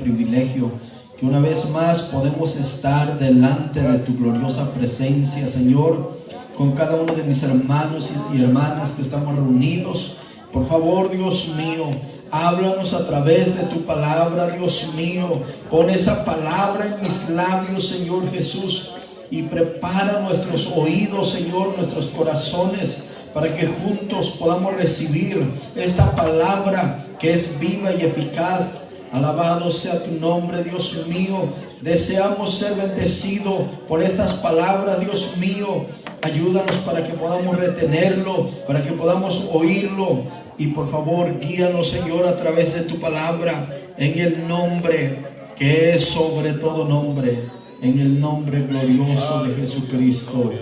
privilegio que una vez más podemos estar delante de tu gloriosa presencia, Señor, con cada uno de mis hermanos y hermanas que estamos reunidos. Por favor, Dios mío, háblanos a través de tu palabra, Dios mío. Pon esa palabra en mis labios, Señor Jesús, y prepara nuestros oídos, Señor, nuestros corazones, para que juntos podamos recibir esta palabra que es viva y eficaz. Alabado sea tu nombre, Dios mío. Deseamos ser bendecidos por estas palabras, Dios mío. Ayúdanos para que podamos retenerlo, para que podamos oírlo. Y por favor, guíanos, Señor, a través de tu palabra, en el nombre que es sobre todo nombre, en el nombre glorioso de Jesucristo.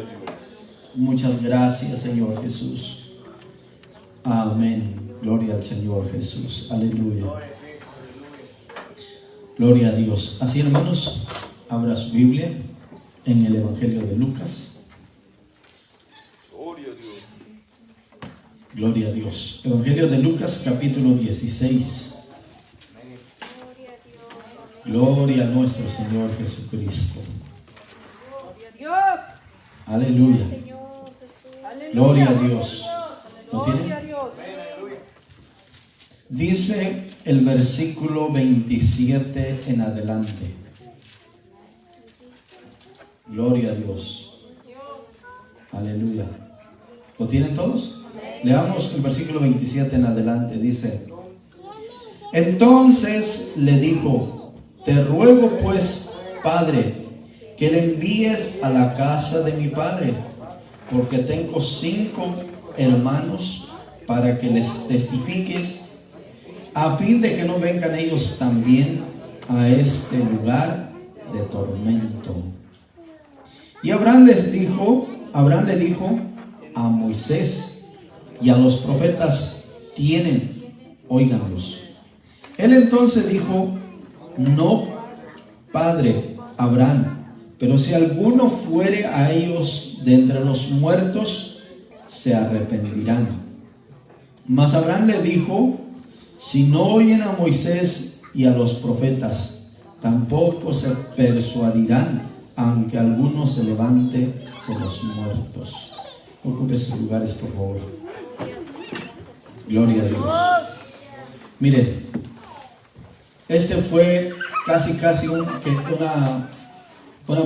Muchas gracias, Señor Jesús. Amén. Gloria al Señor Jesús. Aleluya. Gloria a Dios. Así, hermanos, abra su Biblia en el Evangelio de Lucas. Gloria a Dios. Evangelio de Lucas, capítulo 16. Gloria a nuestro Señor Jesucristo. Aleluya. Gloria a Dios. ¿Lo tienen? Dice el versículo 27 en adelante. Gloria a Dios. Aleluya. ¿Lo tienen todos? Leamos el versículo 27 en adelante. Dice: entonces le dijo: te ruego pues, Padre, que le envíes a la casa de mi padre, porque tengo 5 hermanos, para que les testifiques, a fin de que no vengan ellos también a este lugar de tormento. Y Abraham le dijo a Moisés y a los profetas tienen, óiganlos. Él entonces dijo: no, padre Abraham, pero si alguno fuere a ellos de entre los muertos, se arrepentirán. Mas Abraham le dijo: si no oyen a Moisés y a los profetas, tampoco se persuadirán, aunque alguno se levante de los muertos. Ocupe sus lugares, por favor. Gloria a Dios. Miren, este fue casi una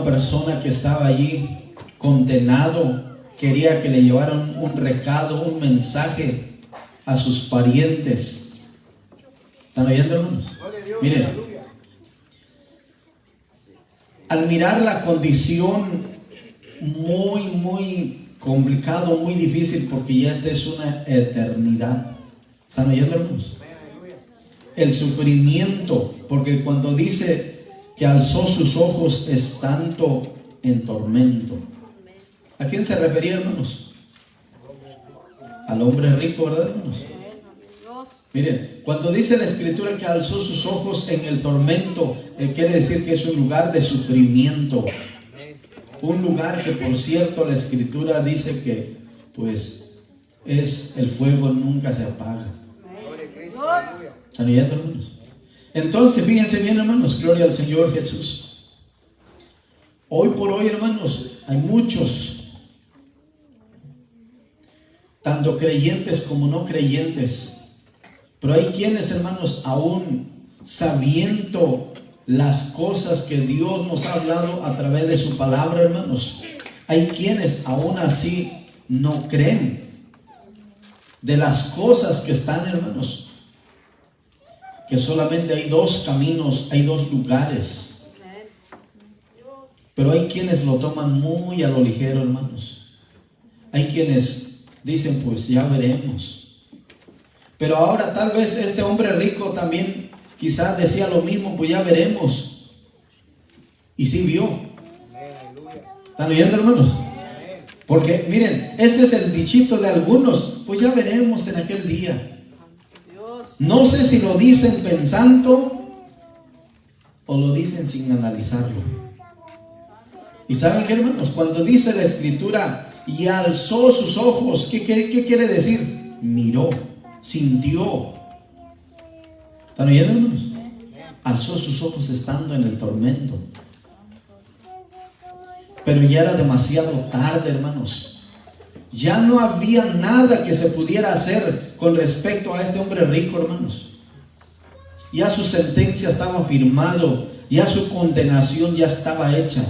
persona que estaba allí condenado. Quería que le llevaran un recado, un mensaje a sus parientes. ¿Están oyendo, hermanos? Miren, al mirar la condición muy complicado, muy difícil, porque ya esta es una eternidad. ¿Están oyendo, hermanos? El sufrimiento, porque cuando dice que alzó sus ojos estando en tormento, ¿a quién se refería, hermanos? Al hombre rico, ¿verdad, hermanos? Miren, cuando dice la escritura que alzó sus ojos en el tormento, quiere decir que es un lugar de sufrimiento. Un lugar que, por cierto, la escritura dice que, pues, es el fuego nunca se apaga. ¿Están oyendo, hermanos? Entonces, fíjense bien, hermanos, gloria al Señor Jesús. Hoy por hoy, hermanos, hay muchos, tanto creyentes como no creyentes. Pero hay quienes, hermanos, aún sabiendo las cosas que Dios nos ha hablado a través de su palabra, hermanos, hay quienes aún así no creen de las cosas que están, hermanos, que solamente hay 2 caminos, hay 2 lugares. Pero hay quienes lo toman muy a lo ligero, hermanos. Hay quienes dicen: pues ya veremos. Pero ahora tal vez este hombre rico también quizás decía lo mismo: pues ya veremos. Y sí vio. ¿Están oyendo, hermanos? Porque miren, ese es el dichito de algunos: pues ya veremos en aquel día. No sé si lo dicen pensando o lo dicen sin analizarlo. Y ¿saben qué, hermanos? Cuando dice la escritura y alzó sus ojos, ¿qué quiere decir? Miró, sintió. ¿Están oyendo, hermanos? alzó sus ojos estando en el tormento. Pero ya era demasiado tarde, hermanos. Ya no había nada que se pudiera hacer con respecto a este hombre rico, hermanos. Ya su sentencia estaba firmado, ya su condenación ya estaba hecha.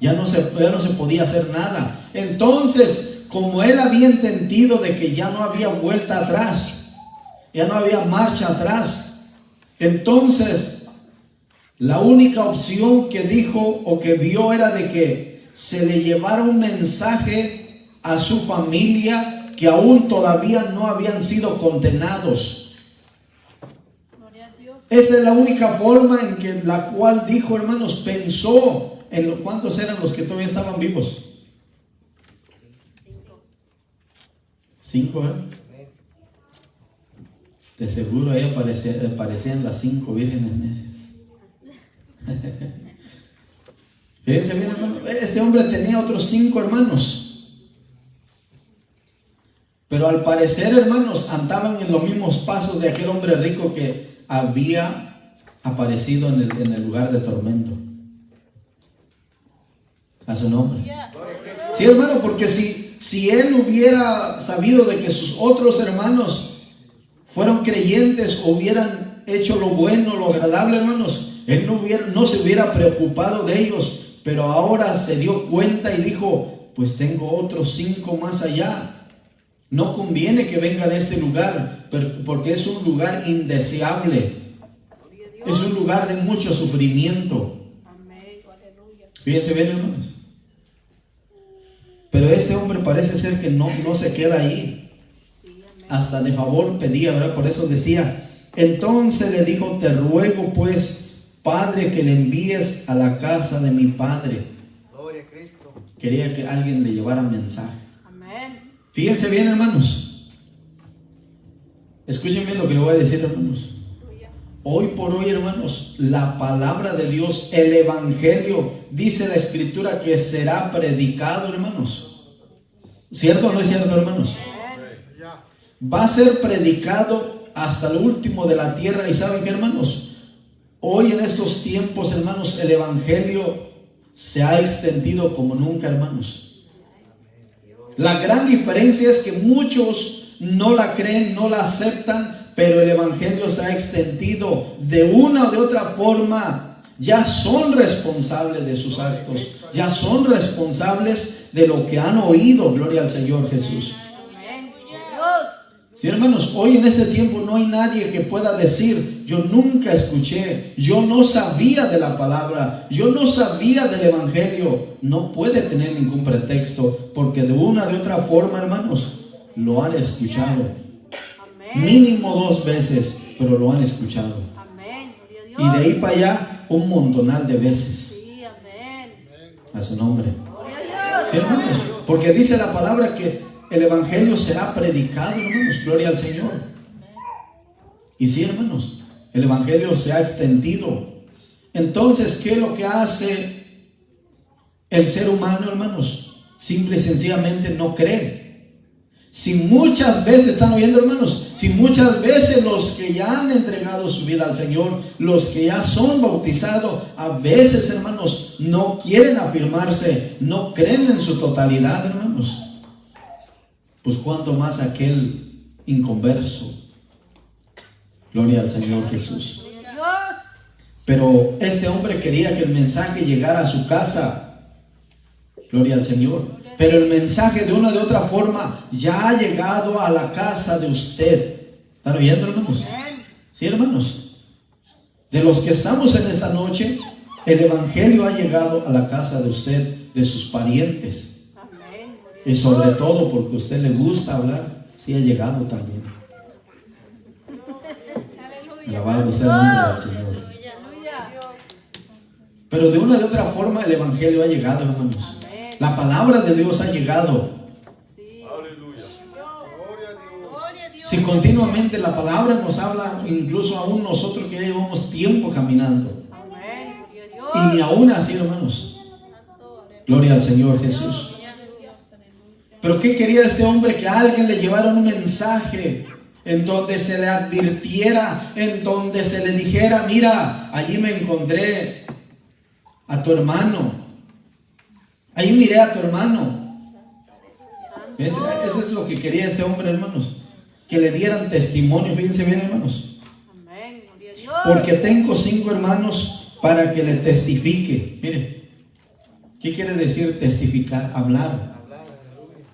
Ya no se podía hacer nada. Entonces, como él había entendido de que ya no había vuelta atrás, ya no había marcha atrás, entonces la única opción que dijo o que vio era de que se le llevara un mensaje a su familia que aún todavía no habían sido condenados. Esa es la única forma en que la cual dijo, hermanos, pensó en cuántos eran los que todavía estaban vivos. 5, ¿verdad? De seguro ahí aparecían las 5 vírgenes necias. Fíjense bien, hermano, este hombre tenía otros 5 hermanos. Pero al parecer, hermanos, andaban en los mismos pasos de aquel hombre rico que había aparecido en el lugar de tormento. A su nombre. Sí, hermano, porque si él hubiera sabido de que sus otros hermanos fueron creyentes, hubieran hecho lo bueno, lo agradable, hermanos, él no se hubiera preocupado de ellos. Pero ahora se dio cuenta y dijo, pues tengo otros 5 más allá. No conviene que vengan a este lugar, porque es un lugar indeseable. Es un lugar de mucho sufrimiento. Fíjense bien, hermanos. Pero este hombre parece ser que no se queda ahí. Hasta de favor pedía, ¿verdad? Por eso decía, entonces le dijo, te ruego pues, Padre, que le envíes a la casa de mi padre. Gloria a Cristo. Quería que alguien le llevara mensaje. Fíjense bien, hermanos. Escuchen bien lo que le voy a decir, hermanos. Hoy por hoy, hermanos, la palabra de Dios, el evangelio, dice la escritura que será predicado, hermanos. ¿Cierto o no es cierto, hermanos? Va a ser predicado hasta lo último de la tierra. Y ¿saben qué, hermanos? Hoy en estos tiempos, hermanos, el evangelio se ha extendido como nunca, hermanos. La gran diferencia es que muchos no la creen, no la aceptan, pero el evangelio se ha extendido de una o de otra forma. Ya son responsables de sus actos, ya son responsables de lo que han oído. Gloria al Señor Jesús. Sí, hermanos, hoy en este tiempo no hay nadie que pueda decir, yo nunca escuché, yo no sabía de la palabra, yo no sabía del evangelio. No puede tener ningún pretexto, porque de una o de otra forma, hermanos, lo han escuchado. Mínimo 2 veces, pero lo han escuchado. Y de ahí para allá, un montonal de veces. A su nombre. Sí, hermanos, porque dice la palabra que el evangelio será predicado, hermanos. Gloria al Señor. Y sí, hermanos, el evangelio se ha extendido. Entonces, ¿qué es lo que hace el ser humano, hermanos? Simple y sencillamente no cree. Si muchas veces, ¿están oyendo, hermanos? Si muchas veces los que ya han entregado su vida al Señor, los que ya son bautizados, a veces, hermanos, no quieren afirmarse, no creen en su totalidad, hermanos. Pues cuánto más aquel inconverso. Gloria al Señor Jesús. Pero este hombre quería que el mensaje llegara a su casa. Gloria al Señor. Pero el mensaje de una o de otra forma ya ha llegado a la casa de usted. ¿Están oyendo, hermanos? Sí, hermanos. De los que estamos en esta noche, el evangelio ha llegado a la casa de usted, de sus parientes. Y sobre todo porque a usted le gusta hablar, sí ha llegado también. Alabado sea el nombre del Señor. Pero de una o de otra forma el evangelio ha llegado, hermanos. La palabra de Dios ha llegado. Si continuamente la palabra nos habla, incluso aún nosotros que ya llevamos tiempo caminando. Y ni aún así, hermanos. Gloria al Señor Jesús. Pero ¿qué quería este hombre? Que alguien le llevara un mensaje en donde se le advirtiera, en donde se le dijera, mira, allí me encontré a tu hermano, ahí miré a tu hermano. Eso es lo que quería este hombre, hermanos, que le dieran testimonio. Fíjense bien, hermanos, porque tengo 5 hermanos para que le testifique. Mire, ¿qué quiere decir testificar? Hablar,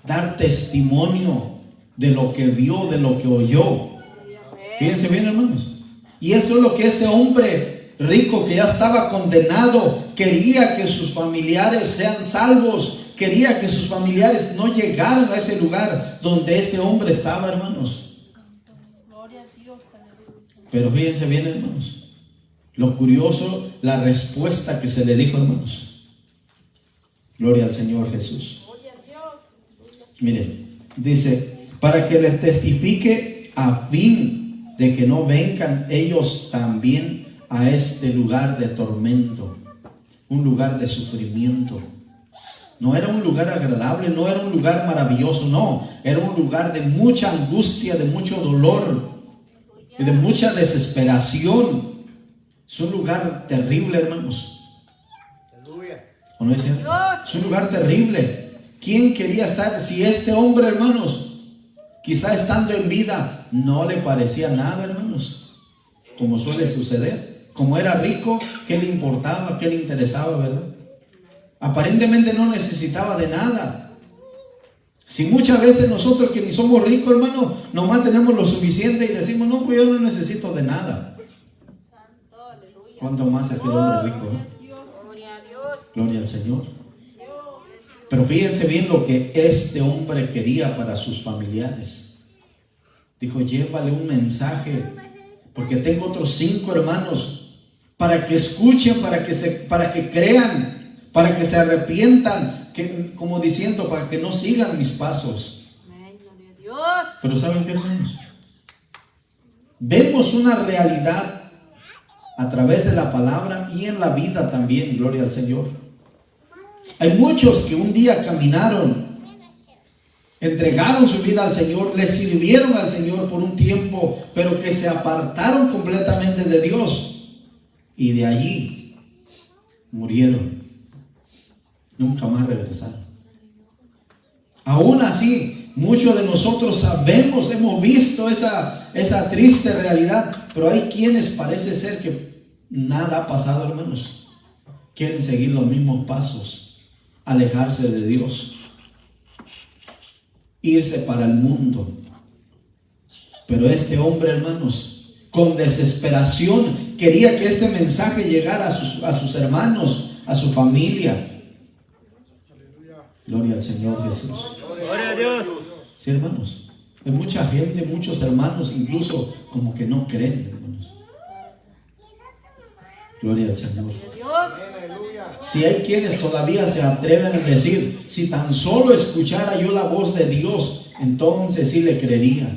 dar testimonio de lo que vio, de lo que oyó. Fíjense bien, hermanos. Y esto es lo que este hombre rico, que ya estaba condenado, quería que sus familiares sean salvos. Quería que sus familiares no llegaran a ese lugar donde este hombre estaba, hermanos. Pero fíjense bien, hermanos, lo curioso, la respuesta que se le dijo, hermanos. Gloria al Señor Jesús. Miren, dice, para que les testifique a fin de que no vengan ellos también a este lugar de tormento, un lugar de sufrimiento. No era un lugar agradable, no era un lugar maravilloso, no. Era un lugar de mucha angustia, de mucho dolor y de mucha desesperación. Es un lugar terrible, hermanos. ¿O no es cierto? Es un lugar terrible. ¿Quién quería estar? Si este hombre, hermanos, quizá estando en vida, no le parecía nada, hermanos, como suele suceder. Como era rico, ¿qué le importaba? ¿Qué le interesaba, verdad? Aparentemente no necesitaba de nada. Si muchas veces nosotros que ni somos ricos, hermano, nomás tenemos lo suficiente y decimos, no, pues yo no necesito de nada. ¿Cuánto más aquel hombre rico? Gloria al Señor. Pero fíjense bien lo que este hombre quería para sus familiares. Dijo, llévale un mensaje, porque tengo otros 5 hermanos, para que escuchen, para que crean, para que se arrepientan, como diciendo, para que no sigan mis pasos. Pero ¿saben qué, hermanos? Vemos una realidad a través de la palabra y en la vida también, gloria al Señor. Hay muchos que un día caminaron, entregaron su vida al Señor, le sirvieron al Señor por un tiempo, pero que se apartaron completamente de Dios y de allí murieron. Nunca más regresaron. Aún así, muchos de nosotros sabemos, hemos visto esa triste realidad, pero hay quienes parece ser que nada ha pasado, hermanos. Quieren seguir los mismos pasos, alejarse de Dios, irse para el mundo. Pero este hombre, hermanos, con desesperación quería que este mensaje llegara a sus hermanos, a su familia. Gloria al Señor Jesús. Gloria a Dios. Sí, hermanos. Hay mucha gente, muchos hermanos, incluso como que no creen, hermanos. Gloria al Señor. Si hay quienes todavía se atreven a decir, si tan solo escuchara yo la voz de Dios, entonces sí le creería.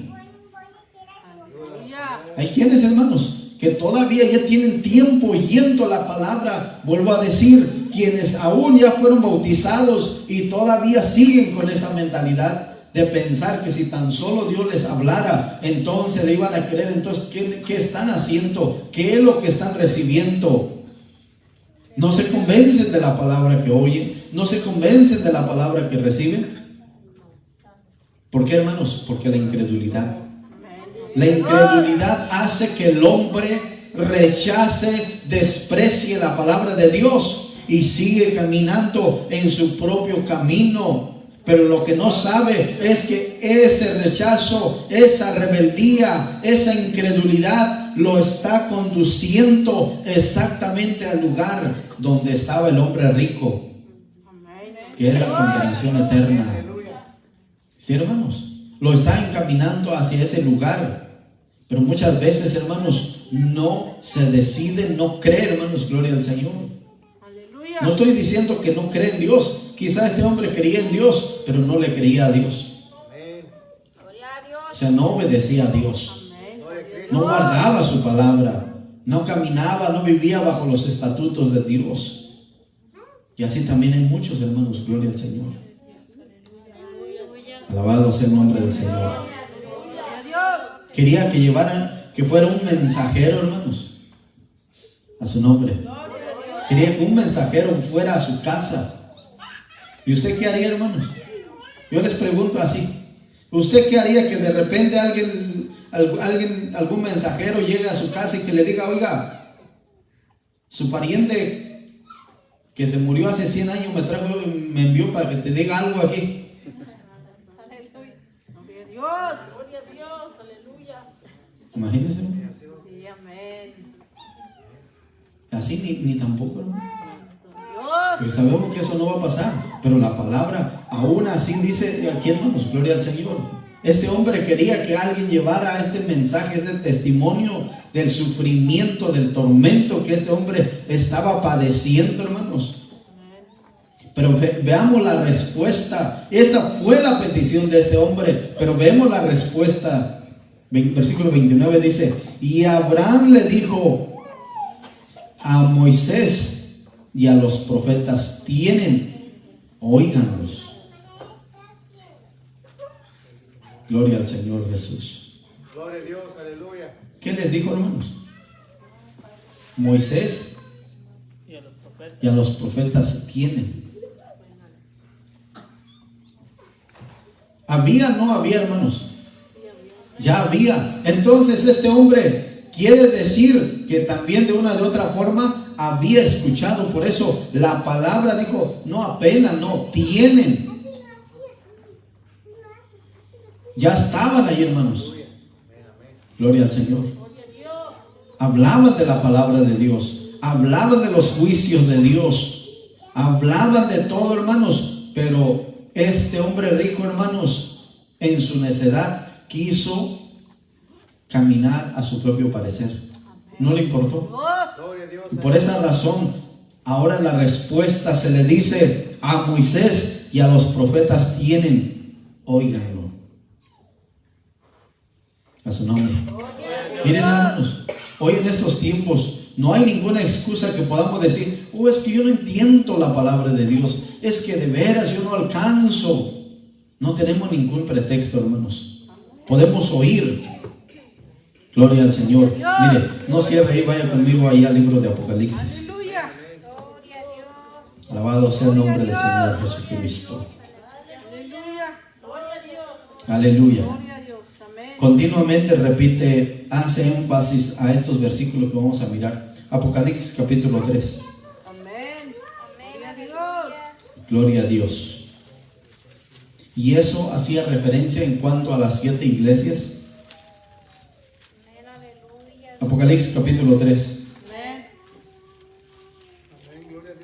Hay quienes, hermanos, que todavía ya tienen tiempo oyendo la palabra. Vuelvo a decir, quienes aún ya fueron bautizados y todavía siguen con esa mentalidad de pensar que si tan solo Dios les hablara, entonces le iban a creer. Entonces, ¿qué están haciendo? ¿Qué es lo que están recibiendo? No se convencen de la palabra que oyen, no se convencen de la palabra que reciben. ¿Por qué, hermanos? Porque la incredulidad. La incredulidad hace que el hombre rechace, desprecie la palabra de Dios y sigue caminando en su propio camino. Pero lo que no sabe es que ese rechazo, esa rebeldía, esa incredulidad lo está conduciendo exactamente al lugar donde estaba el hombre rico, que es la condenación eterna. ¿Sí, hermanos? Lo está encaminando hacia ese lugar. Pero muchas veces, hermanos, no se decide, no cree, hermanos, gloria al Señor. No estoy diciendo que no cree en Dios. Quizá este hombre creía en Dios, pero no le creía a Dios. O sea, no obedecía a Dios. No guardaba su palabra. No caminaba, no vivía bajo los estatutos de Dios. Y así también hay muchos, hermanos, gloria al Señor. Alabado sea el nombre del Señor. Quería que fuera un mensajero, hermanos, a su nombre. Quería que un mensajero fuera a su casa. ¿Y usted qué haría, hermanos? Yo les pregunto así: ¿usted qué haría que de repente algún mensajero llegue a su casa y que le diga: oiga, su pariente que se murió hace 100 años me envió para que te diga algo aquí? Aleluya. Gloria a Dios. Gloria a Dios. Aleluya. Imagínense. Sí, amén. Así ni tampoco, hermano. Dios. Pero sabemos que eso no va a pasar. Pero la palabra aún así dice aquí, hermanos, gloria al Señor. Este hombre quería que alguien llevara este mensaje, ese testimonio del sufrimiento, del tormento que este hombre estaba padeciendo, hermanos. Pero veamos la respuesta. Esa fue la petición de este hombre, pero vemos la respuesta. Versículo 29 dice: y Abraham le dijo a Moisés y a los profetas: tienen, óiganlos. Gloria al Señor Jesús. Gloria a Dios, aleluya. ¿Qué les dijo, hermanos? Moisés y a los profetas tienen. ¿Había o no había, hermanos? Ya había. Entonces este hombre quiere decir que también de una de otra forma había escuchado. Por eso la palabra dijo: no apenas, no, tienen. Ya estaban ahí, hermanos. Gloria al Señor. Hablaban de la palabra de Dios, hablaban de los juicios de Dios, hablaban de todo, hermanos. Pero este hombre rico, hermanos, en su necedad quiso caminar a su propio parecer. No le importó. Y por esa razón, ahora la respuesta se le dice a Moisés y a los profetas: tienen, óiganlo. A su nombre. Miren, hermanos, hoy en estos tiempos no hay ninguna excusa que podamos decir: es que yo no entiendo la palabra de Dios, es que de veras yo no alcanzo. No tenemos ningún pretexto, hermanos. Podemos oír. Gloria al Señor. Mire, no cierre ahí, vaya conmigo ahí al libro de Apocalipsis. Aleluya. Alabado sea el nombre del Señor Jesucristo. Aleluya. Gloria a Dios. Aleluya. Gloria a Dios. Amén. Continuamente repite, hace énfasis a estos versículos que vamos a mirar. Apocalipsis capítulo 3. Amén. Gloria a Dios. Gloria a Dios. Y eso hacía referencia en cuanto a las 7 iglesias. Apocalipsis capítulo 3. Amén.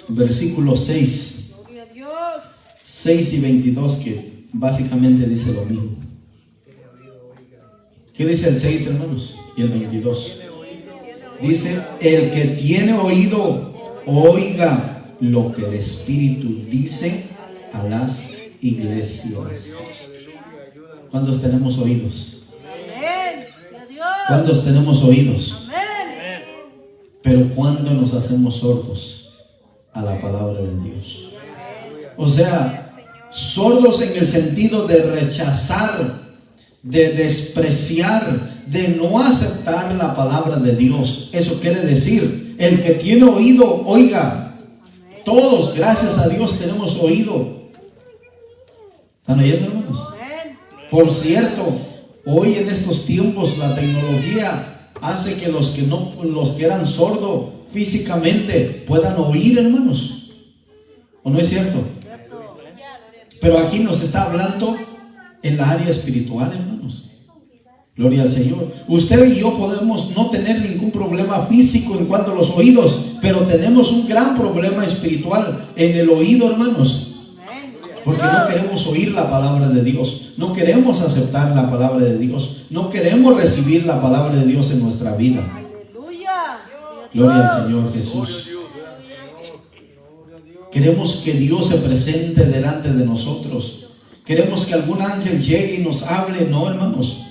Versículo 6. Gloria a Dios. 6 y 22, que básicamente dice lo mismo. ¿Qué dice el 6, hermanos? Y el 22. Dice: el que tiene oído, oiga lo que el Espíritu dice a las iglesias. ¿Cuántos tenemos oídos? Amén. Gloria a Dios. ¿Cuántos tenemos oídos? Amén. Pero ¿cuándo nos hacemos sordos a la palabra de Dios? O sea, sordos en el sentido de rechazar, de despreciar, de no aceptar la palabra de Dios. Eso quiere decir: el que tiene oído, oiga. Todos, gracias a Dios, tenemos oído. ¿Están oyendo, hermanos? Amén. Por cierto, hoy en estos tiempos la tecnología hace que los que eran sordos físicamente puedan oír, hermanos. ¿O no es cierto? Pero aquí nos está hablando en la área espiritual, hermanos. Gloria al Señor. Usted y yo podemos no tener ningún problema físico en cuanto a los oídos, pero tenemos un gran problema espiritual en el oído, hermanos. Porque no queremos oír la palabra de Dios, no queremos aceptar la palabra de Dios, no queremos recibir la palabra de Dios en nuestra vida. Aleluya. Gloria al Señor Jesús. Queremos que Dios se presente delante de nosotros. Queremos que algún ángel llegue y nos hable. No, hermanos,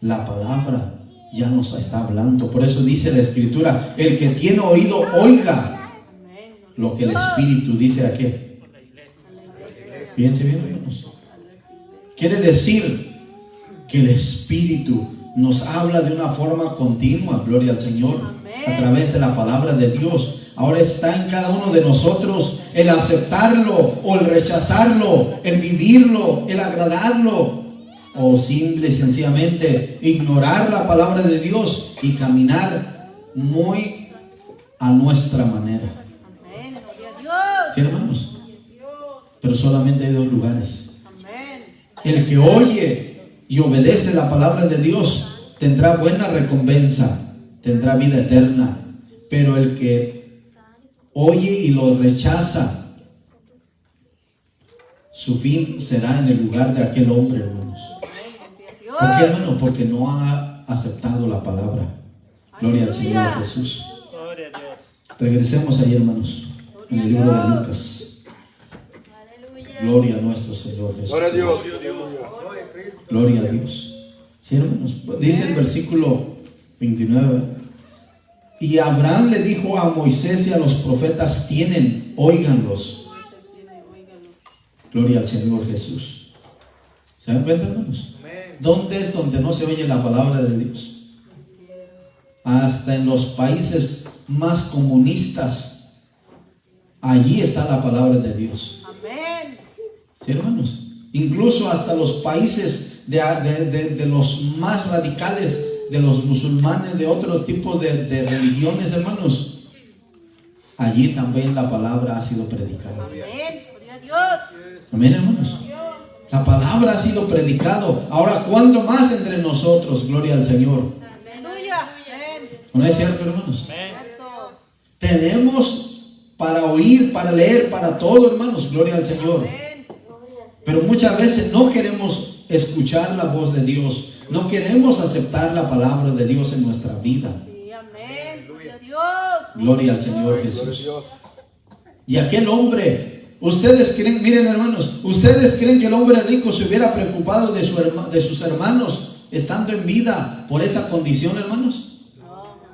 la palabra ya nos está hablando. Por eso dice la Escritura: el que tiene oído, oiga lo que el Espíritu dice a qué. Fíjense bien, hermanos. Quiere decir que el Espíritu nos habla de una forma continua, gloria al Señor, Amén. a través de la palabra de Dios. Ahora está en cada uno de nosotros el aceptarlo o el rechazarlo, el vivirlo, el agradarlo, o simple y sencillamente ignorar la palabra de Dios y caminar muy a nuestra manera. Amén. Gloria a Dios. ¿Sí, hermanos? Pero solamente hay dos lugares. Amén. El que oye y obedece la palabra de Dios tendrá buena recompensa, tendrá vida eterna. Pero el que oye y lo rechaza, su fin será en el lugar de aquel hombre, hermanos. ¿Por qué, hermano? Porque no ha aceptado la palabra. Gloria al Señor Jesús. Gloria a Dios. Regresemos ahí, hermanos, en el libro de Lucas. Gloria a nuestro Señor Jesús. Gloria a Dios. Gloria a Cristo. Gloria a Dios. Sí, hermanos. Dice el versículo 29. Y Abraham le dijo a Moisés y a los profetas: tienen, óiganlos. Gloria al Señor Jesús. ¿Se dan cuenta, hermanos? Amén. ¿Dónde es donde no se oye la palabra de Dios? Hasta en los países más comunistas, allí está la palabra de Dios. Amén. ¿Sí, hermanos? Incluso hasta los países de los más radicales, de los musulmanes, de otros tipos de religiones, hermanos, allí también la palabra ha sido predicada. Amén. Gloria a Dios. Amén, hermanos. La palabra ha sido predicado. Ahora, ¿cuándo más entre nosotros? Gloria al Señor. Aleluya. Amén. ¿No es cierto, hermanos? Cierto. Tenemos para oír, para leer, para todo, hermanos. Gloria al Señor. Amén. Pero muchas veces no queremos escuchar la voz de Dios. No queremos aceptar la palabra de Dios en nuestra vida. Sí, amén. Gloria a Dios. Gloria al Señor Gloria a Jesús. Dios. Y aquel hombre, ustedes creen, miren, hermanos, ustedes creen que el hombre rico se hubiera preocupado de sus hermanos estando en vida por esa condición, hermanos?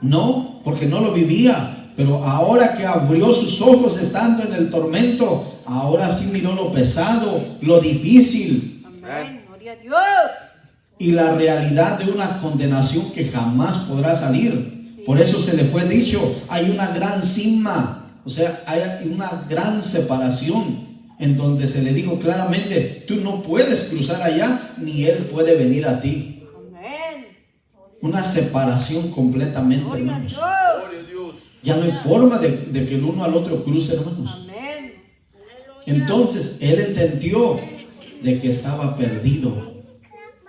No, porque no lo vivía. Pero ahora que abrió sus ojos estando en el tormento, ahora sí miró lo pesado, lo difícil Amén. Gloria a Dios. y la realidad de una condenación que jamás podrá salir. Por eso se le fue dicho, hay una gran cisma, o sea, hay una gran separación en donde se le dijo claramente: tú no puedes cruzar allá, ni él puede venir a ti. Amén. Una separación completamente, Gloria a hermanos. Dios. Gloria a Dios. Ya no hay forma de que el uno al otro cruce, hermanos. Amén. Entonces él entendió de que estaba perdido.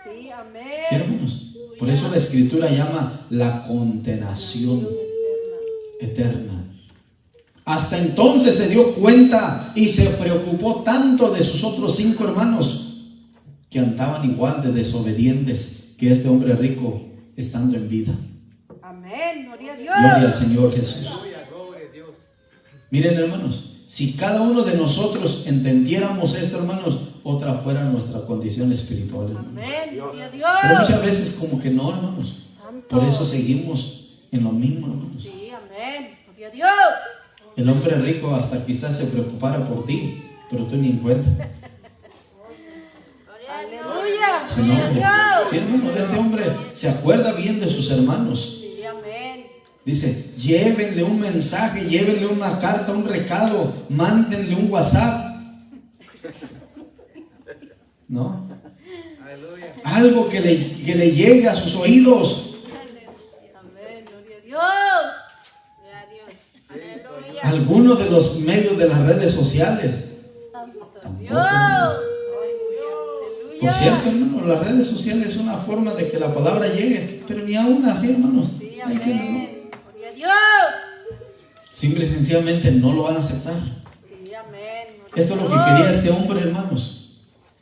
Sí, amén. ¿Sí, hermanos? Por eso la escritura llama la condenación eterna. Hasta entonces se dio cuenta y se preocupó tanto de sus otros 5 hermanos que andaban igual de desobedientes que este hombre rico estando en vida. Amén. Gloria a Dios. Gloria al Señor Jesús. Gloria a Dios. Miren, hermanos, si cada uno de nosotros entendiéramos esto, hermanos, otra fuera nuestra condición espiritual, hermanos. Amén. Gloria a Pero Dios. muchas veces como que no, hermanos. Santo. Por eso seguimos en lo mismo, hermanos. Sí, amén. Gloria a Dios. El hombre rico hasta quizás se preocupara por ti, pero tú ni en cuenta. Aleluya. Sí, Gloria a no, Dios. sí, hermano, este hombre se acuerda bien de sus hermanos. Sí, amén. Dice: llévenle un mensaje, llévenle una carta, un recado, mándenle un WhatsApp. ¿No? Aleluya. Algo que le llegue a sus oídos. Amén. Gloria a Dios. Gloria a Dios. Aleluya. Alguno de los medios de las redes sociales. Santo Tampoco, Dios. hermanos. Por Aleluya. cierto, hermano, las redes sociales es una forma de que la palabra llegue, pero ni aún así, hermanos. Sí, Hay gente, ¿no? amén. Gloria a Dios. Simple y sencillamente no lo van a aceptar. Sí, amén. Gloria Esto es a lo que Dios. quería este hombre, hermanos.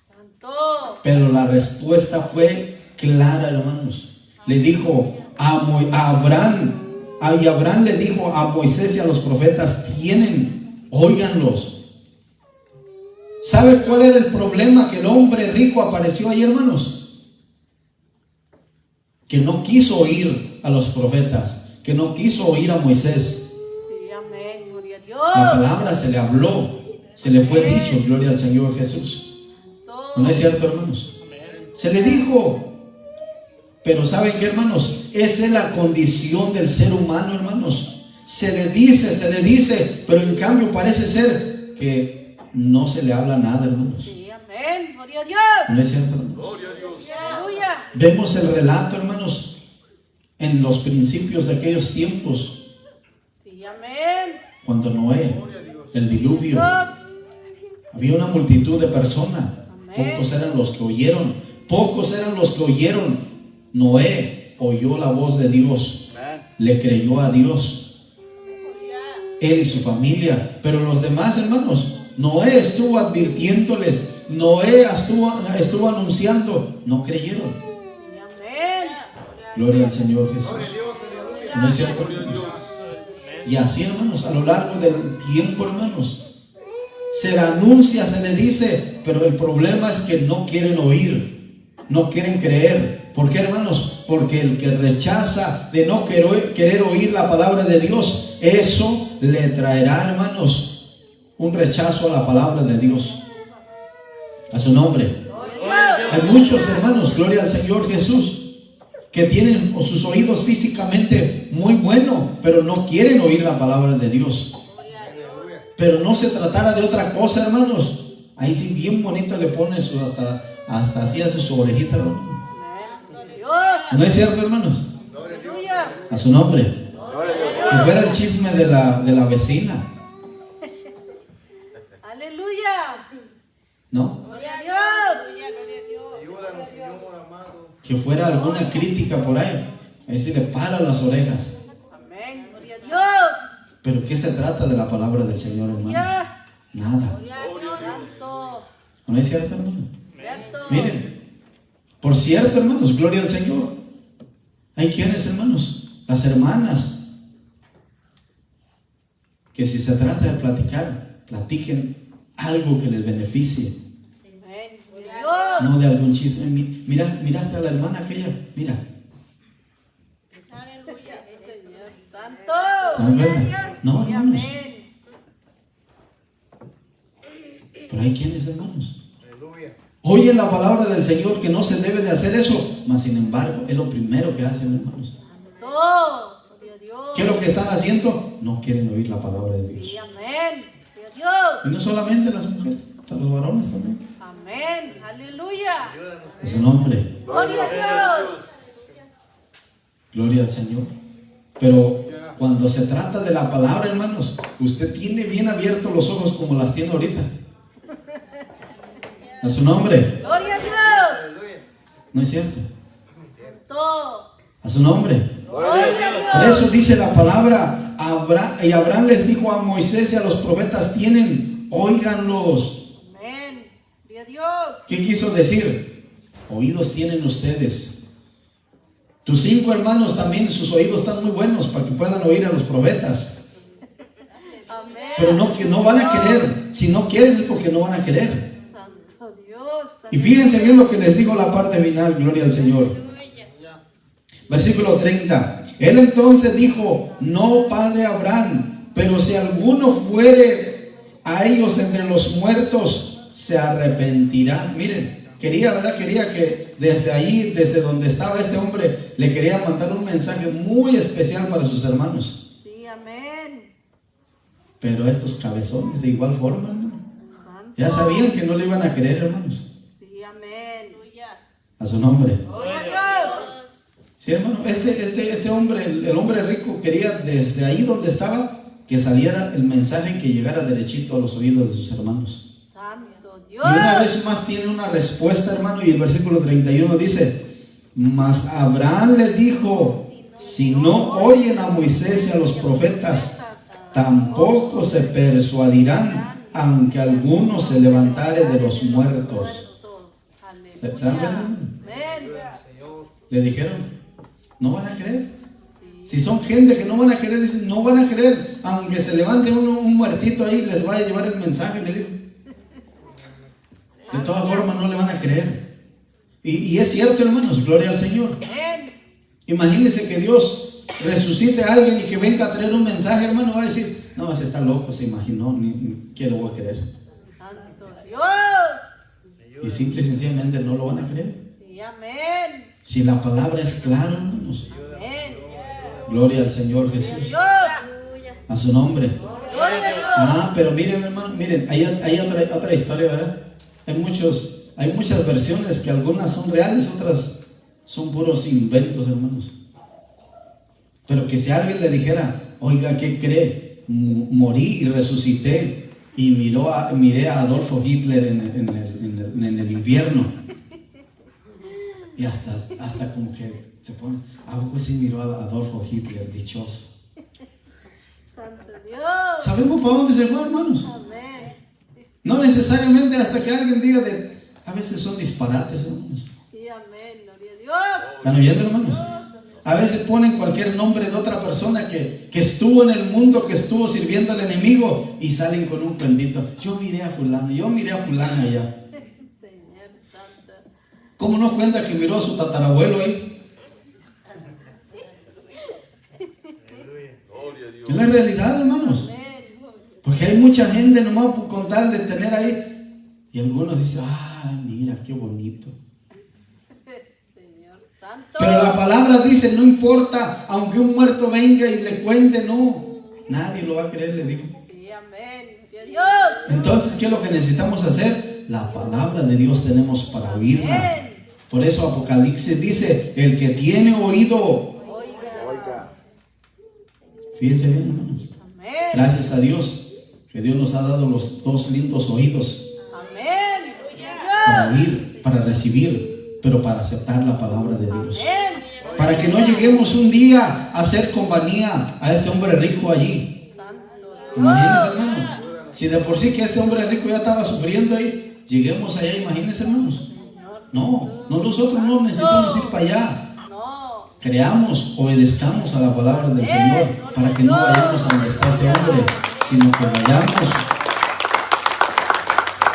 Santo. Pero la respuesta fue clara, hermanos. Le dijo a Abraham, y Abraham le dijo a Moisés y a los profetas: tienen, óiganlos. ¿Sabe cuál era el problema? Que el hombre rico apareció ahí, hermanos. Que no quiso oír a los profetas, que no quiso oír a Moisés. Sí, amén. Gloria a La Dios. palabra se le habló, se le fue dicho, gloria al Señor Jesús. ¿No es cierto, hermanos? Se le dijo. Pero ¿saben qué, hermanos? Esa es la condición del ser humano, hermanos. Se le dice, pero en cambio parece ser que no se le habla nada, hermanos. Sí, amén. Gloria a Dios. ¿No es cierto, hermanos? Gloria a Dios. Aleluya. Vemos el relato, hermanos, en los principios de aquellos tiempos, Sí, amén. cuando Noé, el diluvio, Dios. había una multitud de personas. Amén. Pocos eran los que oyeron. Noé oyó la voz de Dios, le creyó a Dios, él y su familia. Pero los demás, hermanos, Noé estuvo advirtiéndoles, Noé estuvo anunciando, no creyeron. Sí, amén. Gloria al Señor Jesús. Gloria a Dios, aleluya. ¿No es cierto, hermanos? Y así, hermanos, a lo largo del tiempo, hermanos, se le anuncia, se le dice, pero el problema es que no quieren oír, no quieren creer. ¿Por qué, hermanos? Porque el que rechaza de no querer oír la palabra de Dios, eso le traerá, hermanos, un rechazo a la palabra de Dios. A su nombre. Hay muchos, hermanos, gloria al Señor Jesús, que tienen sus oídos físicamente muy buenos, pero no quieren oír la palabra de Dios. Pero no se tratara de otra cosa, hermanos. Ahí sí bien bonita le pone hasta así hace su orejita, hermano. ¿No es cierto, hermanos? Aleluya. A su nombre. Que fuera el chisme de la vecina, Aleluya. ¿no? Gloria a Dios. Ayúdanos, Señor amado. Que fuera alguna crítica por ahí. Ahí sí le para las orejas. Amén. Gloria a Dios. Pero ¿qué se trata de la palabra del Señor, hermanos? Ya. Nada. Santo. ¿No es cierto, hermano? Cierto. Miren, por cierto, hermanos, gloria al Señor. Hay quienes, hermanos, las hermanas, que si se trata de platicar, platiquen algo que les beneficie, Amén. Gloria a Dios. no de algún chisme. Miraste a la hermana aquella, mira, Aleluya. Señor ¿se Santo. dan cuenta? No, Sí, hermanos, amén. pero hay quienes, hermanos, Aleluya. oyen la palabra del Señor que no se debe de hacer eso, mas sin embargo, es lo primero que hacen, hermanos. Santo. Gloria a Dios. ¿Qué es lo que están haciendo? No quieren oír la palabra de Dios. Sí, amén. Gloria a Dios. Y no solamente las mujeres, hasta los varones también. Amén. Aleluya. Ayúdanos. En su nombre, Gloria a Dios. gloria al Señor. Pero cuando se trata de la palabra, hermanos, usted tiene bien abiertos los ojos como las tiene ahorita. A su nombre, Gloria a Dios. Aleluya. ¿no es cierto? Santo. A su nombre. Gloria a Por Dios. eso dice la palabra, y Abraham les dijo a Moisés y a los profetas, óiganlos. Amén. Gloria a Dios. ¿Qué quiso decir? Oídos tienen ustedes. Tus 5 hermanos también, sus oídos están muy buenos para que puedan oír a los profetas. Amén. Pero que no van a querer. Si no quieren es porque no van a querer. Santo Dios. Y fíjense bien lo que les digo la parte final, gloria al Señor. Versículo 30. Él entonces dijo, no, padre Abraham, pero si alguno fuere a ellos entre los muertos, se arrepentirán. Miren, quería que desde ahí, desde donde estaba este hombre, le quería mandar un mensaje muy especial para sus hermanos. Sí, amén. Pero estos cabezones de igual forma, hermano, Santo. ya sabían que no le iban a creer, hermanos. Sí, amén. A su nombre. Gloria a Dios. Sí, hermano, este hombre, el hombre rico, quería desde ahí donde estaba que saliera el mensaje, que llegara derechito a los oídos de sus hermanos. Santo Y Dios. una vez más tiene una respuesta, hermano, y el versículo 31 dice, mas Abraham le dijo, si no oyen a Moisés y a los profetas, tampoco se persuadirán, aunque alguno se levantare de los muertos. Aleluya. ¿Se dan cuenta? Amén. Le dijeron, no van a creer. Si son gente que no van a creer, dicen, no van a creer, aunque se levante un muertito ahí, les vaya a llevar el mensaje, le digo. De todas formas no le van a creer. Y es cierto, hermanos, gloria al Señor. Amén. Imagínense que Dios resucite a alguien y que venga a traer un mensaje, hermano, va a decir, no, ese está loco, se imaginó, ni ¿qué lo voy a creer? Santo Dios. Y simple y sencillamente no lo van a creer. Sí, amén. Si la palabra es clara, hermanos. Amén. Gloria al Señor Jesús. Dios. A su nombre. Gloria a Dios. Ah, pero miren, hermano, miren, hay otra historia, ¿verdad? Hay muchas versiones que algunas son reales, otras son puros inventos, hermanos. Pero que si alguien le dijera, oiga, ¿qué cree? Morí y resucité y miré a Adolfo Hitler en el infierno. Y hasta como que se pone, ¿a poco sí miró a Adolfo Hitler, dichoso? Santo Dios. ¿Sabemos para dónde se fue, hermanos? Amén. No necesariamente hasta que alguien diga a veces son disparates, hermanos. Sí, amén. Gloria a Dios. ¿Están oyendo, hermanos? A veces ponen cualquier nombre de otra persona que estuvo en el mundo, que estuvo sirviendo al enemigo y salen con un bendito. Yo miré a fulano allá. Señor Santo. ¿Cómo no cuenta que miró a su tatarabuelo ahí? Es la realidad, hermanos. Amén. Porque hay mucha gente nomás con tal de tener ahí. Y algunos dicen, mira, qué bonito. Señor Santo. Pero la palabra dice, no importa, aunque un muerto venga y le cuente, no. Nadie lo va a creer, le digo. Sí, amén. Gloria a Dios. Entonces, ¿qué es lo que necesitamos hacer? La palabra de Dios tenemos para oírla. Amén. Por eso Apocalipsis dice, el que tiene oído. Oiga. Fíjense bien, hermanos. Amén. Gracias a Dios que Dios nos ha dado los dos lindos oídos Amén. para Gloria a Dios. oír, para recibir, pero para aceptar la palabra de Dios. Amén. Para que no lleguemos un día a hacer compañía a este hombre rico allí. Santo Imagínense, Dios. hermano. Si de por sí que este hombre rico ya estaba sufriendo ahí, lleguemos allá, imagínense, hermanos. No nosotros no necesitamos ir para allá. No. Creamos, obedezcamos a la palabra del Señor para que no vayamos a donde está este hombre, sino que vayamos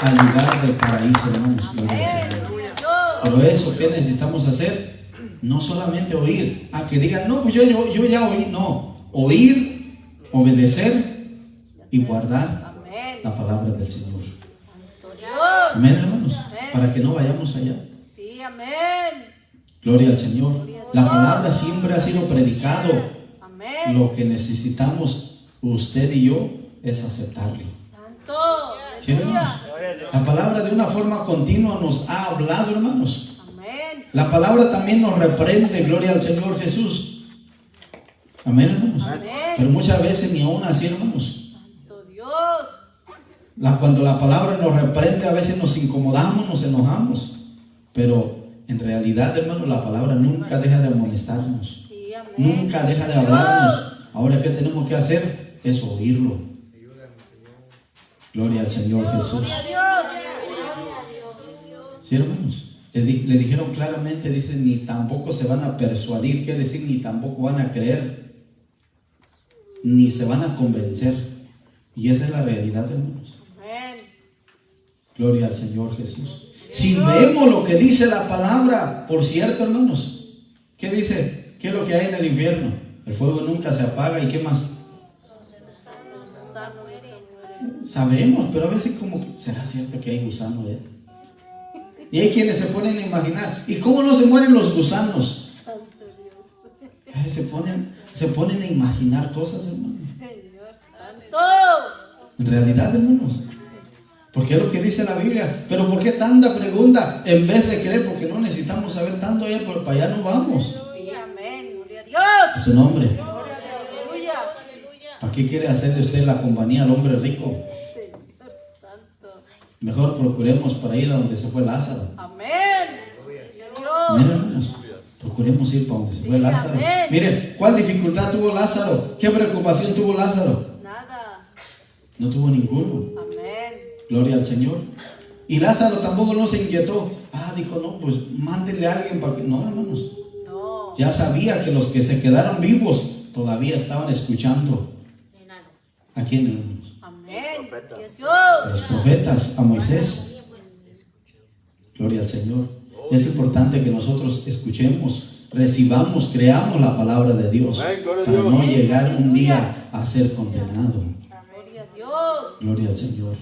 al lugar del paraíso, hermanos. Gloria al Señor. Gloria a Dios. Pero eso, ¿qué necesitamos hacer? No solamente oír, a que digan, no, pues yo ya oí. No, oír, obedecer y guardar Amén. la palabra del Señor. Santo Dios. Amén, hermanos, para que no vayamos allá. Sí, amén. Gloria al Señor. La palabra siempre ha sido predicado. Amén. Lo que necesitamos usted y yo es aceptarle. Santo. ¿Sí, hermanos? La palabra de una forma continua nos ha hablado, hermanos. Amén. La palabra también nos reprende, gloria al Señor Jesús. Amén, hermanos. Amén. Pero muchas veces ni aún así, hermanos. Santo Dios. Cuando la palabra nos reprende, a veces nos incomodamos, nos enojamos. Pero en realidad, hermanos, la palabra nunca deja de amonestarnos. Sí, amén. Nunca deja de hablarnos. Ahora, ¿qué tenemos que hacer? Es oírlo. Gloria al Señor Jesús. ¿Sí, hermanos? Le dijeron claramente, dicen, ni tampoco se van a persuadir, quiere decir, ni tampoco van a creer, ni se van a convencer. Y esa es la realidad, hermanos. Amén. Gloria al Señor Jesús. Si vemos lo que dice la palabra, por cierto, hermanos, ¿qué dice? ¿Qué es lo que hay en el infierno? El fuego nunca se apaga, ¿y qué más? Sabemos, pero a veces como que, ¿será cierto que hay gusanos? Y hay quienes se ponen a imaginar, ¿y cómo no se mueren los gusanos? Se ponen a imaginar cosas, hermanos. Señor Santo. En realidad, hermanos, porque es lo que dice la Biblia. Pero ¿por qué tanta pregunta en vez de creer? Porque no necesitamos saber tanto, porque para allá no vamos. Sí, amén. Gloria a Dios. A su nombre. Gloria a Dios. Aleluya. ¿Para qué quiere hacerle usted la compañía al hombre rico? Señor Santo. Mejor procuremos para ir a donde se fue Lázaro. Amén. Gloria a Miren, Dios. hermanos, procuremos ir para donde se fue Sí, Lázaro. amén. Miren, ¿cuál dificultad tuvo Lázaro? ¿Qué preocupación tuvo Lázaro? Nada. No tuvo ninguno. Amén. Gloria al Señor. Y Lázaro tampoco no se inquietó. Dijo, no, pues mándenle a alguien para que... No, hermanos. No. Ya sabía que los que se quedaron vivos todavía estaban escuchando. ¿A quién, hermanos? Amén. Gloria a A Dios. los profetas, a Moisés. Gloria al Señor. Es importante que nosotros escuchemos, recibamos, creamos la palabra de Dios para no llegar un día a ser condenado. Gloria a Dios. Gloria al Señor.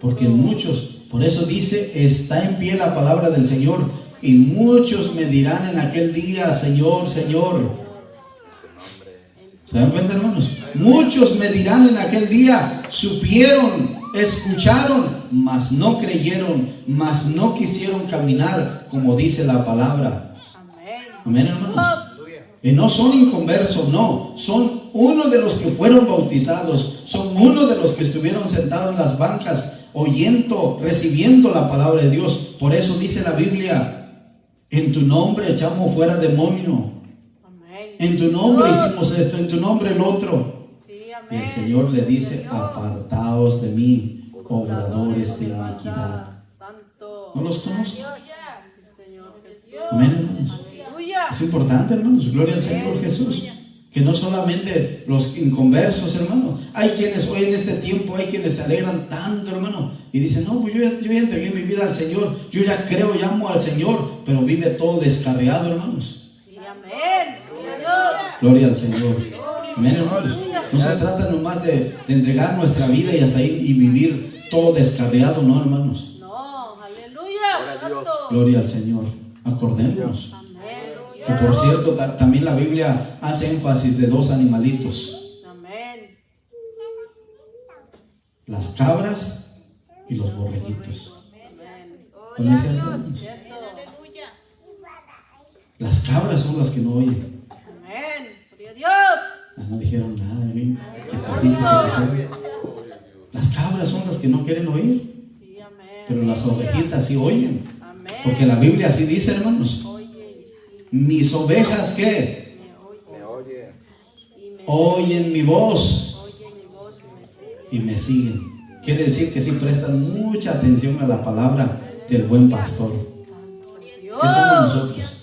Porque muchos, por eso dice, está en pie la palabra del Señor y muchos me dirán en aquel día, Señor, Señor. ¿Se dan cuenta, hermanos? Muchos me dirán en aquel día, supieron, escucharon, mas no creyeron, mas no quisieron caminar como dice la palabra. Amén, hermanos. Y no son inconversos, no, son uno de los que fueron bautizados, son uno de los que estuvieron sentados en las bancas, oyendo, recibiendo la palabra de Dios. Por eso dice la Biblia, en tu nombre echamos fuera demonio. En tu nombre hicimos esto, en tu nombre el otro. Y el Señor le dice, apartaos de mí, obradores de iniquidad. No los conozco. Amén, hermanos. Es importante, hermanos, gloria al Señor Jesús. Que no solamente los inconversos, hermano. Hay quienes hoy en este tiempo, hay quienes se alegran tanto, hermano, y dicen, no, pues yo ya entregué mi vida al Señor, yo ya creo, llamo al Señor, pero vive todo descarriado, hermanos. Gloria al Señor. Amén, hermanos. No se trata nomás de entregar nuestra vida y hasta ahí y vivir todo descarriado, no, hermanos. No, aleluya. Gloria al Señor. Acordémonos. Que por cierto, también la Biblia hace énfasis de dos animalitos. Amén. Las cabras y los borreguitos. Amén. ¿No es cierto, hermanos? Las cabras son las que no oyen. Amén. Gloria a Dios. No dijeron nada, ¿eh? Que así que se dijeron. Las cabras son las que no quieren oír. Sí, amén. Pero las ovejitas sí oyen. Amén. Porque la Biblia así dice, hermanos. Oye y sí, Mis ovejas, ¿qué? me oye. Y me Oyen mi voz oye mi voz y me sigue. y me siguen. Quiere decir que sí prestan mucha atención a la palabra del buen pastor. Dios. ¿Qué somos nosotros?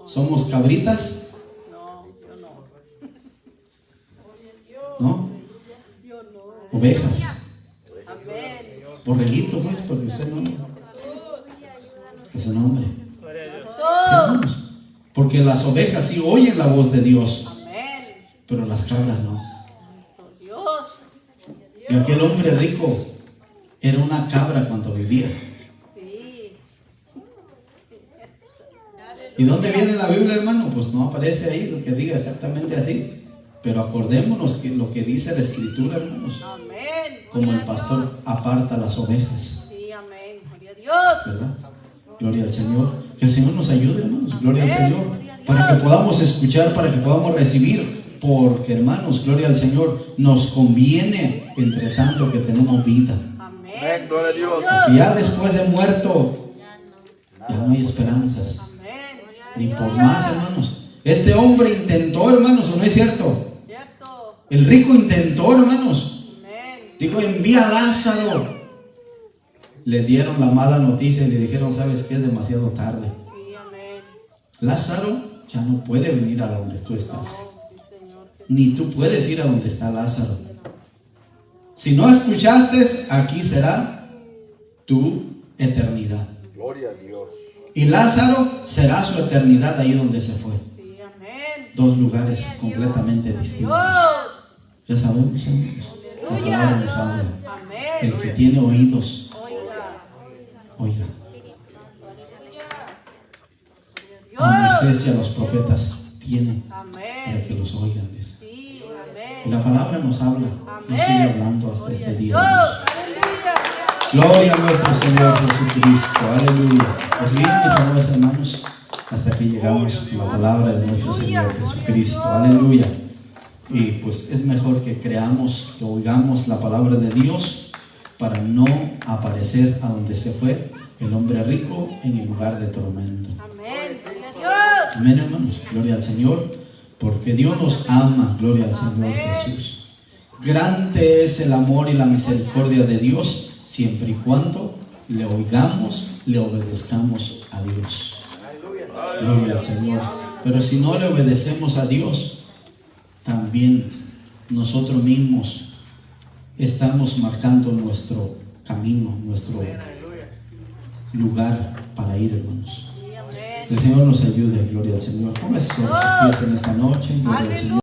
¿Somos cabritas? No, yo no. ¿No? Yo no. Ovejas. Amén. Borreguito, pues, porque usted no es un hombre. Jesús. Hermanos, porque las ovejas sí oyen la voz de Dios, Amén. pero las cabras no. Dios. Y aquel hombre rico era una cabra cuando vivía. Sí. ¿Y dónde viene la Biblia, hermano? Pues no aparece ahí lo que diga exactamente así. Pero acordémonos que lo que dice la Escritura, hermanos, Amén. como el pastor aparta las ovejas, Sí, amén. Gloria a Dios. ¿verdad? Gloria al Señor. Que el Señor nos ayude, hermanos. Gloria al Señor. Para que podamos escuchar, para que podamos recibir. Porque, hermanos, gloria al Señor, nos conviene entre tanto que tenemos vida. Amén. Gloria a Dios. Y ya después de muerto, ya no hay esperanzas. Amén. Ni por más, hermanos. Este hombre intentó, hermanos, ¿o no es cierto? Cierto. El rico intentó, hermanos. Amén. Dijo, envía a Lázaro. Le dieron la mala noticia y le dijeron, ¿sabes qué? Es demasiado tarde. Sí, amén. Lázaro ya no puede venir a donde tú estás. Sí, Señor. Ni tú puedes ir a donde está Lázaro. Si no escuchaste, aquí será tu eternidad. Gloria a Dios. Y Lázaro será su eternidad ahí donde se fue. Sí, amén. Dos lugares completamente distintos. Dios. Ya sabemos, hermanos. La palabra nos habla. El Amén. que tiene oídos, Oiga. oiga. A Dios. Moisés y a los profetas tienen para Amén. que los oigan. Dice. Sí, Y amén. la palabra nos habla, nos sigue hablando hasta este día. Dios. hermanos. Aleluya. Gloria a nuestro Señor Jesucristo. Aleluya. Pues bien, mis amados hermanos, hasta aquí llegamos con la palabra de nuestro Señor Jesucristo. Aleluya. Y pues es mejor que creamos, que oigamos la palabra de Dios para no aparecer a donde se fue el hombre rico en el lugar de tormento. Amén. Gloria a Dios. Amén, hermanos. Gloria al Señor, porque Dios nos ama. Gloria al Señor Jesús. Grande es el amor y la misericordia de Dios, siempre y cuando le oigamos, le obedezcamos a Dios. Gloria al Señor. Pero si no le obedecemos a Dios, también nosotros mismos estamos marcando nuestro camino, nuestro lugar para ir, hermanos. Sí, amén. Que el Señor nos ayude. Gloria al Señor. Póngase sobre sus pies en esta noche. Gloria al Señor.